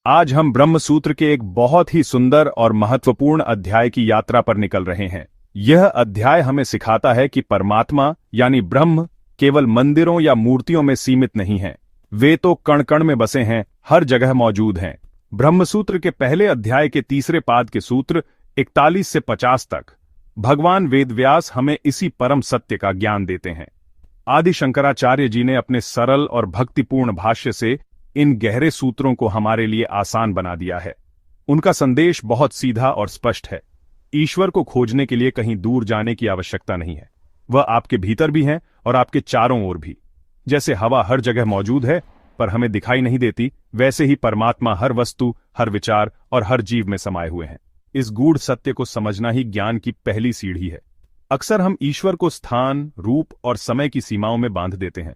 आज हम ब्रह्म सूत्र के एक बहुत ही सुंदर और महत्वपूर्ण अध्याय की यात्रा पर निकल रहे हैं। यह अध्याय हमें सिखाता है कि परमात्मा यानी ब्रह्म केवल मंदिरों या मूर्तियों में सीमित नहीं है। वे तो कण कण में बसे हैं, हर जगह मौजूद हैं। ब्रह्म सूत्र के पहले अध्याय के तीसरे पाद के सूत्र 41 से 50 तक भगवान वेदव्यास हमें इसी परम सत्य का ज्ञान देते हैं। आदि शंकराचार्य जी ने अपने सरल और भक्तिपूर्ण भाष्य से इन गहरे सूत्रों को हमारे लिए आसान बना दिया है। उनका संदेश बहुत सीधा और स्पष्ट है। ईश्वर को खोजने के लिए कहीं दूर जाने की आवश्यकता नहीं है। वह आपके भीतर भी है और आपके चारों ओर भी। जैसे हवा हर जगह मौजूद है पर हमें दिखाई नहीं देती, वैसे ही परमात्मा हर वस्तु, हर विचार और हर जीव में समाये हुए हैं। इस गूढ़ सत्य को समझना ही ज्ञान की पहली सीढ़ी है। अक्सर हम ईश्वर को स्थान, रूप और समय की सीमाओं में बांध देते हैं।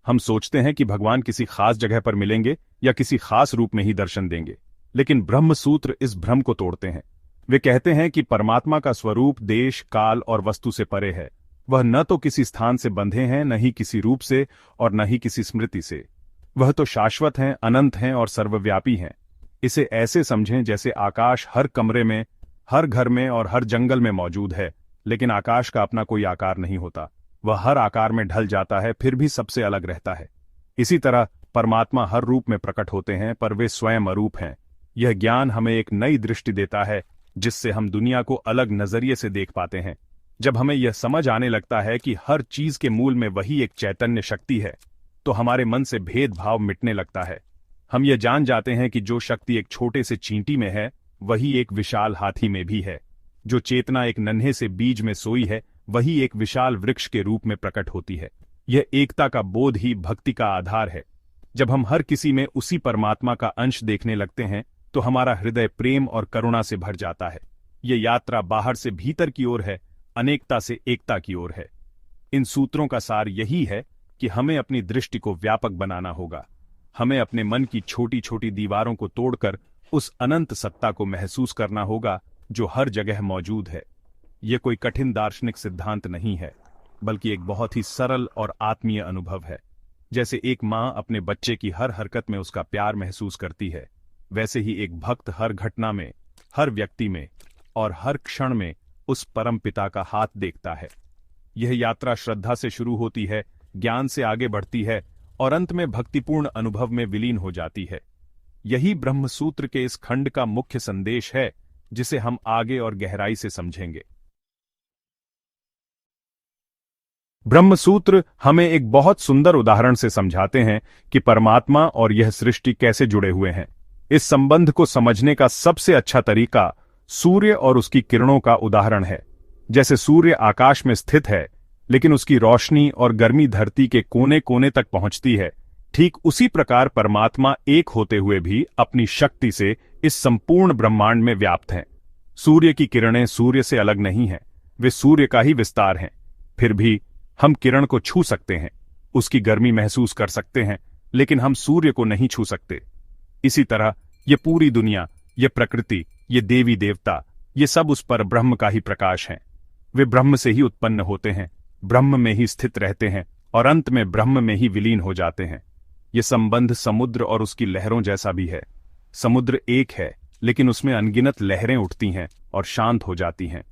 हम सोचते हैं कि भगवान किसी खास जगह पर मिलेंगे या किसी खास रूप में ही दर्शन देंगे, लेकिन ब्रह्म सूत्र इस भ्रम को तोड़ते हैं। वे कहते हैं कि परमात्मा का स्वरूप देश, काल और वस्तु से परे है। वह न तो किसी स्थान से बंधे हैं, न ही किसी रूप से और न ही किसी स्मृति से। वह तो शाश्वत हैं, अनंत हैं और सर्वव्यापी हैं। इसे ऐसे समझें जैसे आकाश हर कमरे में, हर घर में और हर जंगल में मौजूद है, लेकिन आकाश का अपना कोई आकार नहीं होता। वह हर आकार में ढल जाता है, फिर भी सबसे अलग रहता है। इसी तरह परमात्मा हर रूप में प्रकट होते हैं, पर वे स्वयं अरूप हैं। यह ज्ञान हमें एक नई दृष्टि देता है, जिससे हम दुनिया को अलग नजरिए से देख पाते हैं। जब हमें यह समझ आने लगता है कि हर चीज के मूल में वही एक चैतन्य शक्ति है, तो हमारे मन से भेदभाव मिटने लगता है। हम यह जान जाते हैं कि जो शक्ति एक छोटे से चींटी में है, वही एक विशाल हाथी में भी है। जो चेतना एक नन्हे से बीज में सोई है, वही एक विशाल वृक्ष के रूप में प्रकट होती है। यह एकता का बोध ही भक्ति का आधार है। जब हम हर किसी में उसी परमात्मा का अंश देखने लगते हैं, तो हमारा हृदय प्रेम और करुणा से भर जाता है। यह यात्रा बाहर से भीतर की ओर है, अनेकता से एकता की ओर है। इन सूत्रों का सार यही है कि हमें अपनी दृष्टि को व्यापक बनाना होगा। हमें अपने मन की छोटी छोटी दीवारों को तोड़कर उस अनंत सत्ता को महसूस करना होगा जो हर जगह मौजूद है। यह कोई कठिन दार्शनिक सिद्धांत नहीं है, बल्कि एक बहुत ही सरल और आत्मीय अनुभव है। जैसे एक माँ अपने बच्चे की हर हरकत में उसका प्यार महसूस करती है, वैसे ही एक भक्त हर घटना में, हर व्यक्ति में और हर क्षण में उस परम पिता का हाथ देखता है। यह यात्रा श्रद्धा से शुरू होती है, ज्ञान से आगे बढ़ती है और अंत में भक्तिपूर्ण अनुभव में विलीन हो जाती है। यही ब्रह्म सूत्र के इस खंड का मुख्य संदेश है, जिसे हम आगे और गहराई से समझेंगे। ब्रह्म सूत्र हमें एक बहुत सुंदर उदाहरण से समझाते हैं कि परमात्मा और यह सृष्टि कैसे जुड़े हुए हैं। इस संबंध को समझने का सबसे अच्छा तरीका सूर्य और उसकी किरणों का उदाहरण है। जैसे सूर्य आकाश में स्थित है, लेकिन उसकी रोशनी और गर्मी धरती के कोने कोने तक पहुंचती है, ठीक उसी प्रकार परमात्मा एक होते हुए भी अपनी शक्ति से इस संपूर्ण ब्रह्मांड में व्याप्त हैं। सूर्य की किरणें सूर्य से अलग नहीं हैं, वे सूर्य का ही विस्तार हैं। फिर भी हम किरण को छू सकते हैं, उसकी गर्मी महसूस कर सकते हैं, लेकिन हम सूर्य को नहीं छू सकते। इसी तरह ये पूरी दुनिया, ये प्रकृति, ये देवी देवता, ये सब उस पर ब्रह्म का ही प्रकाश हैं। वे ब्रह्म से ही उत्पन्न होते हैं, ब्रह्म में ही स्थित रहते हैं और अंत में ब्रह्म में ही विलीन हो जाते हैं। ये संबंध समुद्र और उसकी लहरों जैसा भी है। समुद्र एक है, लेकिन उसमें अनगिनत लहरें उठती हैं और शांत हो जाती हैं।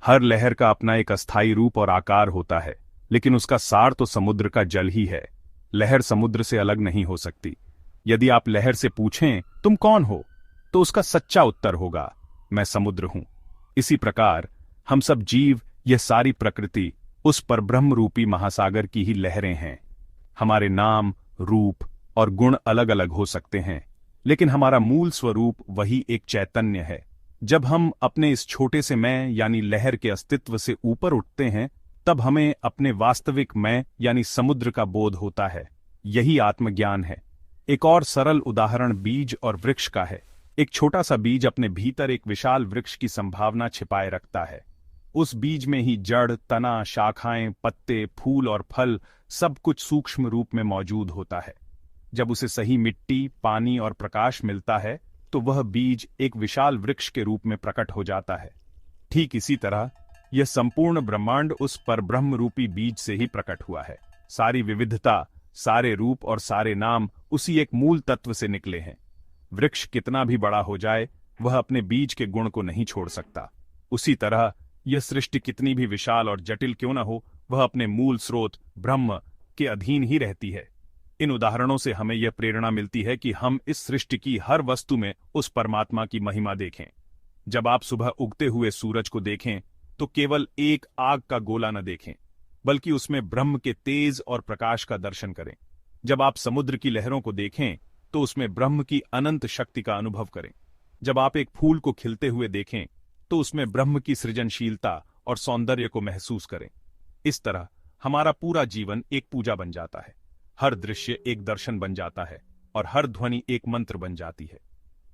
हर लहर का अपना एक अस्थायी रूप और आकार होता है, लेकिन उसका सार तो समुद्र का जल ही है। लहर समुद्र से अलग नहीं हो सकती। यदि आप लहर से पूछें तुम कौन हो, तो उसका सच्चा उत्तर होगा, मैं समुद्र हूं। इसी प्रकार हम सब जीव, यह सारी प्रकृति उस परब्रह्म रूपी महासागर की ही लहरें हैं। हमारे नाम, रूप और गुण अलग अलग हो सकते हैं, लेकिन हमारा मूल स्वरूप वही एक चैतन्य है। जब हम अपने इस छोटे से मैं यानी लहर के अस्तित्व से ऊपर उठते हैं, तब हमें अपने वास्तविक मैं यानी समुद्र का बोध होता है। यही आत्मज्ञान है। एक और सरल उदाहरण बीज और वृक्ष का है। एक छोटा सा बीज अपने भीतर एक विशाल वृक्ष की संभावना छिपाए रखता है। उस बीज में ही जड़, तना, शाखाएं, पत्ते, फूल और फल सब कुछ सूक्ष्म रूप में मौजूद होता है। जब उसे सही मिट्टी, पानी और प्रकाश मिलता है, तो वह बीज एक विशाल वृक्ष के रूप में प्रकट हो जाता है। ठीक इसी तरह यह संपूर्ण ब्रह्मांड उस परब्रह्म रूपी बीज से ही प्रकट हुआ है। सारी विविधता, सारे रूप और सारे नाम उसी एक मूल तत्व से निकले हैं। वृक्ष कितना भी बड़ा हो जाए वह अपने बीज के गुण को नहीं छोड़ सकता। उसी तरह यह सृष्टि कितनी भी विशाल और जटिल क्यों न हो, वह अपने मूल स्रोत ब्रह्म के अधीन ही रहती है। इन उदाहरणों से हमें यह प्रेरणा मिलती है कि हम इस सृष्टि की हर वस्तु में उस परमात्मा की महिमा देखें। जब आप सुबह उगते हुए सूरज को देखें तो केवल एक आग का गोला न देखें, बल्कि उसमें ब्रह्म के तेज और प्रकाश का दर्शन करें। जब आप समुद्र की लहरों को देखें तो उसमें ब्रह्म की अनंत शक्ति का अनुभव करें। जब आप एक फूल को खिलते हुए देखें तो उसमें ब्रह्म की सृजनशीलता और सौंदर्य को महसूस करें। इस तरह हमारा पूरा जीवन एक पूजा बन जाता है, हर दृश्य एक दर्शन बन जाता है और हर ध्वनि एक मंत्र बन जाती है।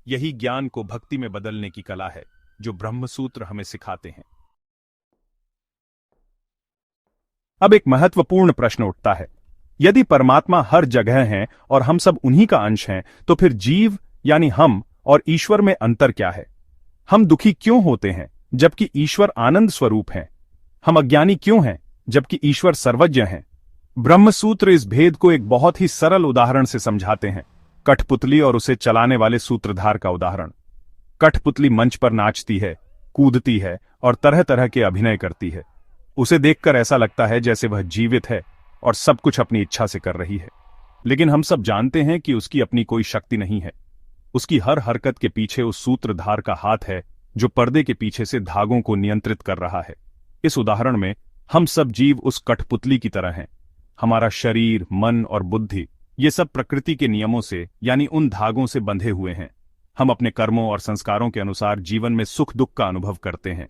यही ज्ञान को भक्ति में बदलने की कला है जो ब्रह्मसूत्र हमें सिखाते हैं। अब एक महत्वपूर्ण प्रश्न उठता है, यदि परमात्मा हर जगह हैं और हम सब उन्हीं का अंश हैं, तो फिर जीव यानी हम और ईश्वर में अंतर क्या है? हम दुखी क्यों होते हैं जबकि ईश्वर आनंद स्वरूप हैं? हम अज्ञानी क्यों हैं जबकि ईश्वर सर्वज्ञ हैं? ब्रह्मसूत्र इस भेद को एक बहुत ही सरल उदाहरण से समझाते हैं, कठपुतली और उसे चलाने वाले सूत्रधार का उदाहरण। कठपुतली मंच पर नाचती है, कूदती है और तरह तरह के अभिनय करती है। उसे देखकर ऐसा लगता है जैसे वह जीवित है और सब कुछ अपनी इच्छा से कर रही है। लेकिन हम सब जानते हैं कि उसकी अपनी कोई शक्ति नहीं है। उसकी हर हरकत के पीछे उस सूत्रधार का हाथ है जो पर्दे के पीछे से धागों को नियंत्रित कर रहा है। इस उदाहरण में हम सब जीव उस कठपुतली की तरह हैं। हमारा शरीर, मन और बुद्धि ये सब प्रकृति के नियमों से यानी उन धागों से बंधे हुए हैं। हम अपने कर्मों और संस्कारों के अनुसार जीवन में सुख दुख का अनुभव करते हैं।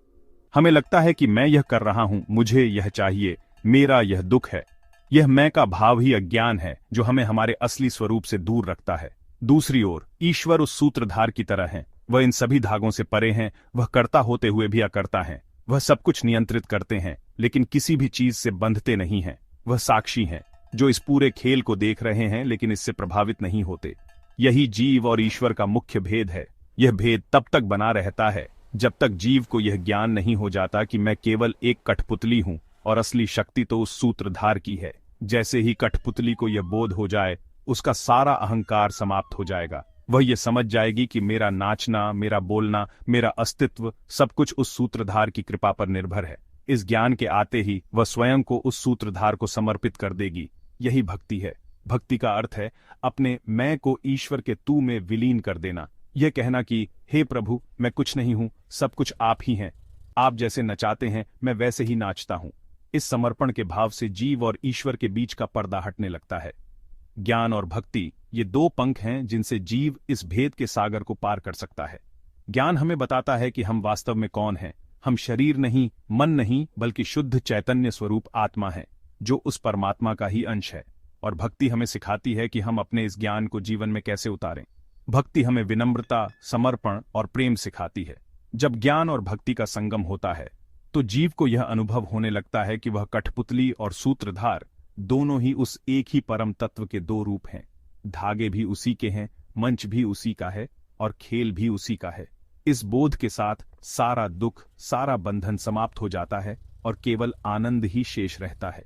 हमें लगता है कि मैं यह कर रहा हूं, मुझे यह चाहिए, मेरा यह दुख है। यह मैं का भाव ही अज्ञान है जो हमें हमारे असली स्वरूप से दूर रखता है। दूसरी ओर ईश्वर उस सूत्रधार की तरह हैं। वह इन सभी धागों से परे हैं। वह कर्ता होते हुए भी अकर्ता हैं। वह सब कुछ नियंत्रित करते हैं लेकिन किसी भी चीज से बंधते नहीं हैं। वह साक्षी हैं जो इस पूरे खेल को देख रहे हैं लेकिन इससे प्रभावित नहीं होते। यही जीव और ईश्वर का मुख्य भेद है। यह भेद तब तक बना रहता है जब तक जीव को यह ज्ञान नहीं हो जाता कि मैं केवल एक कठपुतली हूं और असली शक्ति तो उस सूत्रधार की है। जैसे ही कठपुतली को यह बोध हो जाए, उसका सारा अहंकार समाप्त हो जाएगा। वह यह समझ जाएगी कि मेरा नाचना, मेरा बोलना, मेरा अस्तित्व सब कुछ उस सूत्रधार की कृपा पर निर्भर है। इस ज्ञान के आते ही वह स्वयं को उस सूत्रधार को समर्पित कर देगी। यही भक्ति है। भक्ति का अर्थ है अपने मैं को ईश्वर के तू में विलीन कर देना। यह कहना कि हे प्रभु, मैं कुछ नहीं हूं, सब कुछ आप ही हैं। आप जैसे नचाते हैं मैं वैसे ही नाचता हूं। इस समर्पण के भाव से जीव और ईश्वर के बीच का पर्दा हटने लगता है। ज्ञान और भक्ति ये दो पंख हैं जिनसे जीव इस भेद के सागर को पार कर सकता है। ज्ञान हमें बताता है कि हम वास्तव में कौन हैं। हम शरीर नहीं, मन नहीं, बल्कि शुद्ध चैतन्य स्वरूप आत्मा है जो उस परमात्मा का ही अंश है। और भक्ति हमें सिखाती है कि हम अपने इस ज्ञान को जीवन में कैसे उतारें। भक्ति हमें विनम्रता, समर्पण और प्रेम सिखाती है। जब ज्ञान और भक्ति का संगम होता है तो जीव को यह अनुभव होने लगता है कि वह कठपुतली और सूत्रधार दोनों ही उस एक ही परम तत्व के दो रूप हैं। धागे भी उसी के हैं, मंच भी उसी का है और खेल भी उसी का है। इस बोध के साथ सारा दुख, सारा बंधन समाप्त हो जाता है और केवल आनंद ही शेष रहता है।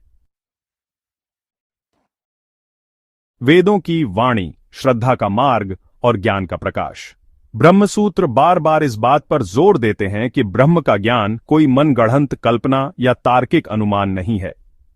वेदों की वाणी, श्रद्धा का मार्ग और ज्ञान का प्रकाश। ब्रह्मसूत्र बार बार इस बात पर जोर देते हैं कि ब्रह्म का ज्ञान कोई मनगढ़ंत कल्पना या तार्किक अनुमान नहीं है।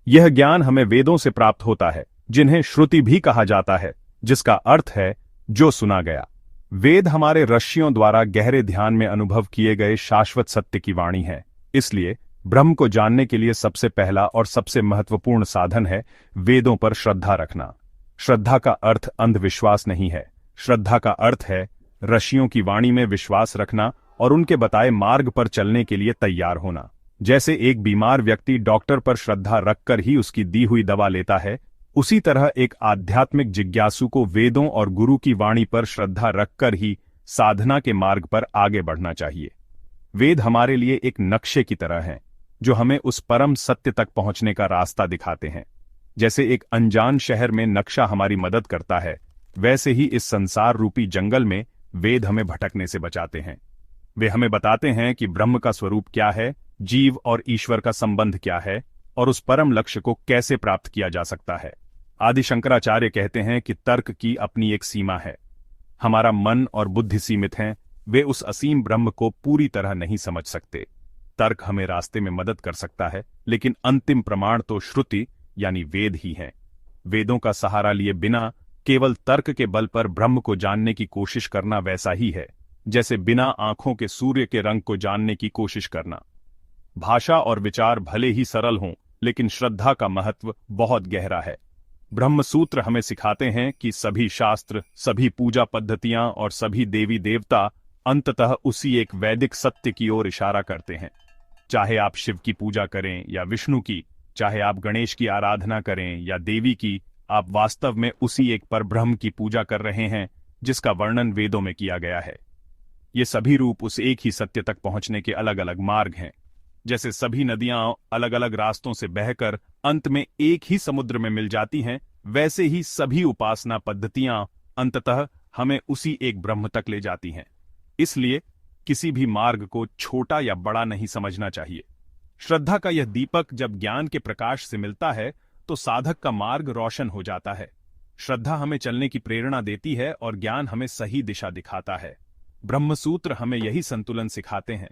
यह ज्ञान हमें वेदों से प्राप्त होता है, जिन्हें श्रुति भी कहा जाता है, जिसका अर्थ है जो सुना गया। वेद हमारे ऋषियों द्वारा गहरे ध्यान में अनुभव किए गए शाश्वत सत्य की वाणी है। इसलिए ब्रह्म को जानने के लिए सबसे पहला और सबसे महत्वपूर्ण साधन है वेदों पर श्रद्धा रखना। श्रद्धा का अर्थ अंधविश्वास नहीं है। श्रद्धा का अर्थ है ऋषियों की वाणी में विश्वास रखना और उनके बताए मार्ग पर चलने के लिए तैयार होना। जैसे एक बीमार व्यक्ति डॉक्टर पर श्रद्धा रखकर ही उसकी दी हुई दवा लेता है, उसी तरह एक आध्यात्मिक जिज्ञासु को वेदों और गुरु की वाणी पर श्रद्धा रखकर ही साधना के मार्ग पर आगे बढ़ना चाहिए। वेद हमारे लिए एक नक्शे की तरह हैं, जो हमें उस परम सत्य तक पहुंचने का रास्ता दिखाते हैं। जैसे एक अनजान शहर में नक्शा हमारी मदद करता है, वैसे ही इस संसार रूपी जंगल में वेद हमें भटकने से बचाते हैं। वे हमें बताते हैं कि ब्रह्म का स्वरूप क्या है, जीव और ईश्वर का संबंध क्या है और उस परम लक्ष्य को कैसे प्राप्त किया जा सकता है। आदि शंकराचार्य कहते हैं कि तर्क की अपनी एक सीमा है। हमारा मन और बुद्धि सीमित हैं, वे उस असीम ब्रह्म को पूरी तरह नहीं समझ सकते। तर्क हमें रास्ते में मदद कर सकता है, लेकिन अंतिम प्रमाण तो श्रुति यानी वेद ही है। वेदों का सहारा लिए बिना केवल तर्क के बल पर ब्रह्म को जानने की कोशिश करना वैसा ही है जैसे बिना आंखों के सूर्य के रंग को जानने की कोशिश करना। भाषा और विचार भले ही सरल हों, लेकिन श्रद्धा का महत्व बहुत गहरा है। ब्रह्म सूत्र हमें सिखाते हैं कि सभी शास्त्र, सभी पूजा पद्धतियां और सभी देवी देवता अंततः उसी एक वैदिक सत्य की ओर इशारा करते हैं। चाहे आप शिव की पूजा करें या विष्णु की, चाहे आप गणेश की आराधना करें या देवी की, आप वास्तव में उसी एक परब्रह्म की पूजा कर रहे हैं जिसका वर्णन वेदों में किया गया है। ये सभी रूप उस एक ही सत्य तक पहुंचने के अलग अलग मार्ग हैं। जैसे सभी नदियां अलग अलग रास्तों से बहकर अंत में एक ही समुद्र में मिल जाती हैं, वैसे ही सभी उपासना पद्धतियां अंततः हमें उसी एक ब्रह्म तक ले जाती हैं। इसलिए किसी भी मार्ग को छोटा या बड़ा नहीं समझना चाहिए। श्रद्धा का यह दीपक जब ज्ञान के प्रकाश से मिलता है तो साधक का मार्ग रोशन हो जाता है। श्रद्धा हमें चलने की प्रेरणा देती है और ज्ञान हमें सही दिशा दिखाता है। ब्रह्मसूत्र हमें यही संतुलन सिखाते हैं।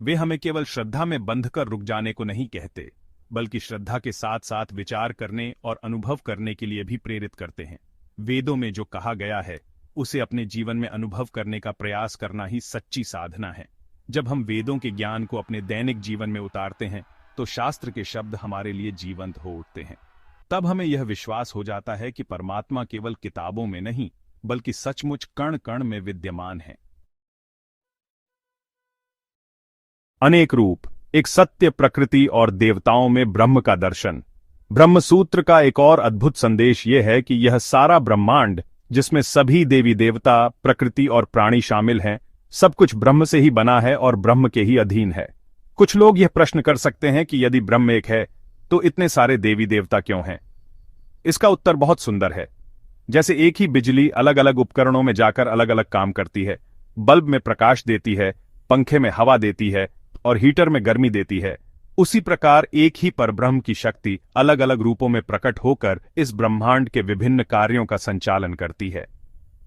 वे हमें केवल श्रद्धा में बंधकर रुक जाने को नहीं कहते, बल्कि श्रद्धा के साथ साथ विचार करने और अनुभव करने के लिए भी प्रेरित करते हैं। वेदों में जो कहा गया है उसे अपने जीवन में अनुभव करने का प्रयास करना ही सच्ची साधना है। जब हम वेदों के ज्ञान को अपने दैनिक जीवन में उतारते हैं तो शास्त्र के शब्द हमारे लिए जीवंत हो उठते हैं। तब हमें यह विश्वास हो जाता है कि परमात्मा केवल किताबों में नहीं, बल्कि सचमुच कण कण में विद्यमान है। अनेक रूप, एक सत्य प्रकृति और देवताओं में ब्रह्म का दर्शन। ब्रह्मसूत्र का एक और अद्भुत संदेश यह है कि यह सारा ब्रह्मांड, जिसमें सभी देवी देवता, प्रकृति और प्राणी शामिल हैं, सब कुछ ब्रह्म से ही बना है और ब्रह्म के ही अधीन है। कुछ लोग यह प्रश्न कर सकते हैं कि यदि ब्रह्म एक है तो इतने सारे देवी देवता क्यों हैं? इसका उत्तर बहुत सुंदर है। जैसे एक ही बिजली अलग अलग उपकरणों में जाकर अलग अलग काम करती है, बल्ब में प्रकाश देती है, पंखे में हवा देती है और हीटर में गर्मी देती है, उसी प्रकार एक ही परब्रह्म की शक्ति अलग अलग रूपों में प्रकट होकर इस ब्रह्मांड के विभिन्न कार्यों का संचालन करती है।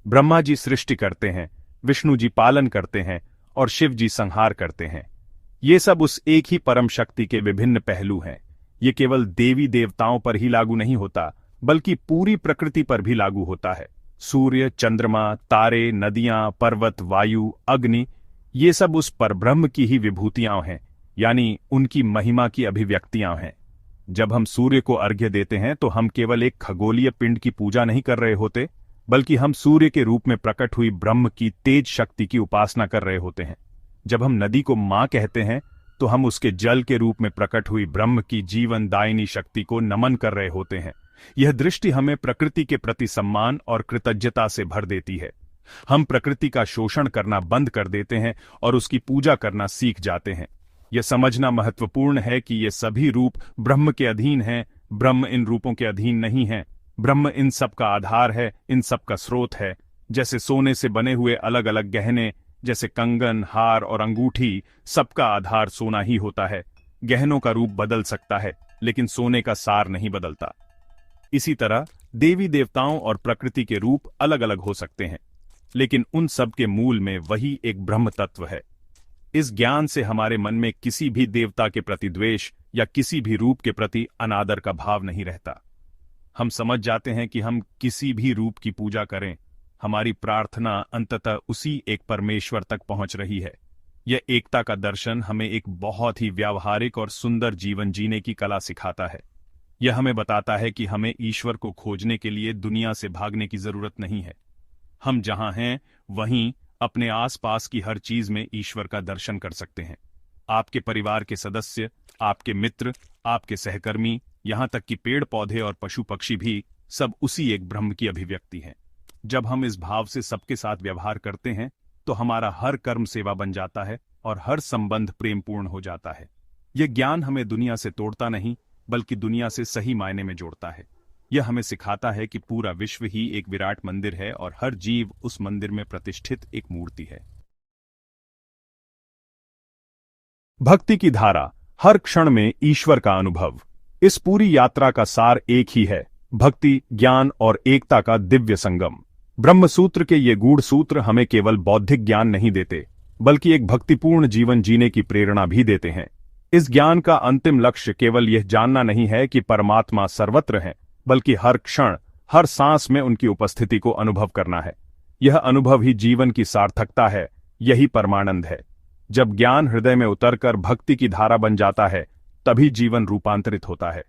ब्रह्मा जी सृष्टि करते हैं, विष्णु जी पालन करते हैं और शिव जी संहार करते हैं। ये सब उस एक ही परम शक्ति के विभिन्न पहलू हैं। ये केवल देवी देवताओं पर ही लागू नहीं होता, बल्कि पूरी प्रकृति पर भी लागू होता है। सूर्य, चंद्रमा, तारे, नदियां, पर्वत, वायु, अग्नि, ये सब उस परब्रह्म की ही विभूतियां हैं, यानी उनकी महिमा की अभिव्यक्तियां हैं। जब हम सूर्य को अर्घ्य देते हैं तो हम केवल एक खगोलीय पिंड की पूजा नहीं कर रहे होते, बल्कि हम सूर्य के रूप में प्रकट हुई ब्रह्म की तेज शक्ति की उपासना कर रहे होते हैं। जब हम नदी को मां कहते हैं तो हम उसके जल के रूप में प्रकट हुई ब्रह्म की जीवनदायिनी शक्ति को नमन कर रहे होते हैं। यह दृष्टि हमें प्रकृति के प्रति सम्मान और कृतज्ञता से भर देती है। हम प्रकृति का शोषण करना बंद कर देते हैं और उसकी पूजा करना सीख जाते हैं। यह समझना महत्वपूर्ण है कि ये सभी रूप ब्रह्म के अधीन हैं, ब्रह्म इन रूपों के अधीन नहीं है। ब्रह्म इन सब का आधार है, इन सब का स्रोत है। जैसे सोने से बने हुए अलग अलग गहने, जैसे कंगन, हार और अंगूठी, सबका आधार सोना ही होता है। गहनों का रूप बदल सकता है, लेकिन सोने का सार नहीं बदलता। इसी तरह देवी देवताओं और प्रकृति के रूप अलग अलग हो सकते हैं, लेकिन उन सब के मूल में वही एक ब्रह्म तत्व है। इस ज्ञान से हमारे मन में किसी भी देवता के प्रति द्वेष या किसी भी रूप के प्रति अनादर का भाव नहीं रहता। हम समझ जाते हैं कि हम किसी भी रूप की पूजा करें, हमारी प्रार्थना अंततः उसी एक परमेश्वर तक पहुंच रही है। यह एकता का दर्शन हमें एक बहुत ही व्यावहारिक और सुंदर जीवन जीने की कला सिखाता है। यह हमें बताता है कि हमें ईश्वर को खोजने के लिए दुनिया से भागने की जरूरत नहीं है। हम जहां हैं वहीं अपने आसपास की हर चीज में ईश्वर का दर्शन कर सकते हैं। आपके परिवार के सदस्य, आपके मित्र, आपके सहकर्मी, यहां तक कि पेड़ पौधे और पशु पक्षी भी सब उसी एक ब्रह्म की अभिव्यक्ति हैं। जब हम इस भाव से सबके साथ व्यवहार करते हैं तो हमारा हर कर्म सेवा बन जाता है और हर संबंध प्रेमपूर्ण हो जाता है। यह ज्ञान हमें दुनिया से तोड़ता नहीं, बल्कि दुनिया से सही मायने में जोड़ता है। यह हमें सिखाता है कि पूरा विश्व ही एक विराट मंदिर है और हर जीव उस मंदिर में प्रतिष्ठित एक मूर्ति है। भक्ति की धारा, हर क्षण में ईश्वर का अनुभव। इस पूरी यात्रा का सार एक ही है, भक्ति, ज्ञान और एकता का दिव्य संगम। ब्रह्मसूत्र के ये गूढ़ सूत्र हमें केवल बौद्धिक ज्ञान नहीं देते, बल्कि एक भक्तिपूर्ण जीवन जीने की प्रेरणा भी देते हैं। इस ज्ञान का अंतिम लक्ष्य केवल यह जानना नहीं है कि परमात्मा सर्वत्र है, बल्कि हर क्षण, हर सांस में उनकी उपस्थिति को अनुभव करना है। यह अनुभव ही जीवन की सार्थकता है, यही परमानंद है। जब ज्ञान हृदय में उतरकर भक्ति की धारा बन जाता है, तभी जीवन रूपांतरित होता है।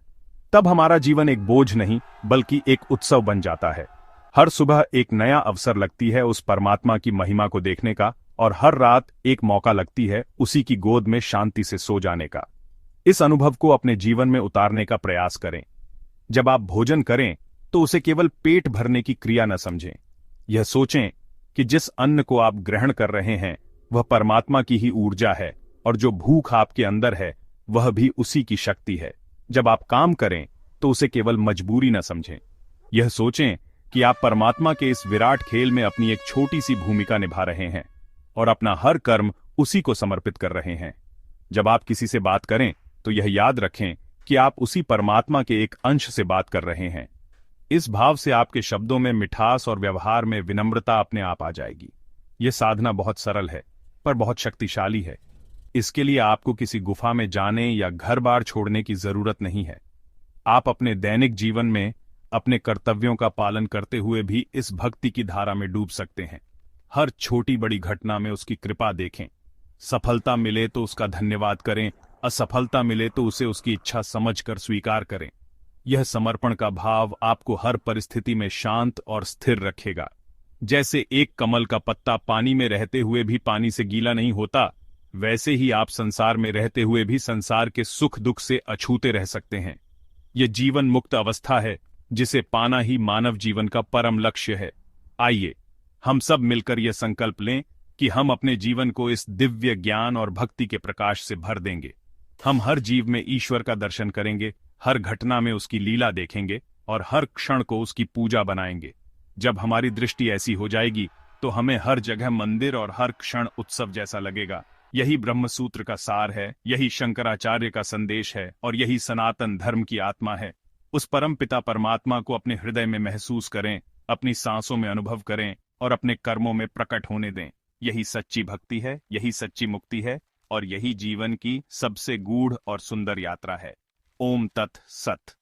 तब हमारा जीवन एक बोझ नहीं, बल्कि एक उत्सव बन जाता है। हर सुबह एक नया अवसर लगती है उस परमात्मा की महिमा को देखने का, और हर रात एक मौका लगती है उसी की गोद में शांति से सो जाने का। इस अनुभव को अपने जीवन में उतारने का प्रयास करें। जब आप भोजन करें तो उसे केवल पेट भरने की क्रिया न समझें। यह सोचें कि जिस अन्न को आप ग्रहण कर रहे हैं वह परमात्मा की ही ऊर्जा है, और जो भूख आपके अंदर है वह भी उसी की शक्ति है। जब आप काम करें तो उसे केवल मजबूरी न समझें। यह सोचें कि आप परमात्मा के इस विराट खेल में अपनी एक छोटी सी भूमिका निभा रहे हैं, और अपना हर कर्म उसी को समर्पित कर रहे हैं। जब आप किसी से बात करें तो यह याद रखें कि आप उसी परमात्मा के एक अंश से बात कर रहे हैं। इस भाव से आपके शब्दों में मिठास और व्यवहार में विनम्रता अपने आप आ जाएगी। यह साधना बहुत सरल है, पर बहुत शक्तिशाली है। इसके लिए आपको किसी गुफा में जाने या घर बार छोड़ने की जरूरत नहीं है। आप अपने दैनिक जीवन में अपने कर्तव्यों का पालन करते हुए भी इस भक्ति की धारा में डूब सकते हैं। हर छोटी बड़ी घटना में उसकी कृपा देखें। सफलता मिले तो उसका धन्यवाद करें, असफलता मिले तो उसे उसकी इच्छा समझकर स्वीकार करें। यह समर्पण का भाव आपको हर परिस्थिति में शांत और स्थिर रखेगा। जैसे एक कमल का पत्ता पानी में रहते हुए भी पानी से गीला नहीं होता, वैसे ही आप संसार में रहते हुए भी संसार के सुख दुख से अछूते रह सकते हैं। यह जीवन मुक्त अवस्था है, जिसे पाना ही मानव जीवन का परम लक्ष्य है। आइए हम सब मिलकर यह संकल्प लें कि हम अपने जीवन को इस दिव्य ज्ञान और भक्ति के प्रकाश से भर देंगे। हम हर जीव में ईश्वर का दर्शन करेंगे, हर घटना में उसकी लीला देखेंगे, और हर क्षण को उसकी पूजा बनाएंगे। जब हमारी दृष्टि ऐसी हो जाएगी तो हमें हर जगह मंदिर और हर क्षण उत्सव जैसा लगेगा। यही ब्रह्मसूत्र का सार है, यही शंकराचार्य का संदेश है, और यही सनातन धर्म की आत्मा है। उस परम पिता परमात्मा को अपने हृदय में महसूस करें, अपनी सांसों में अनुभव करें, और अपने कर्मों में प्रकट होने दें। यही सच्ची भक्ति है, यही सच्ची मुक्ति है, और यही जीवन की सबसे गूढ़ और सुंदर यात्रा है। ओम तत् सत।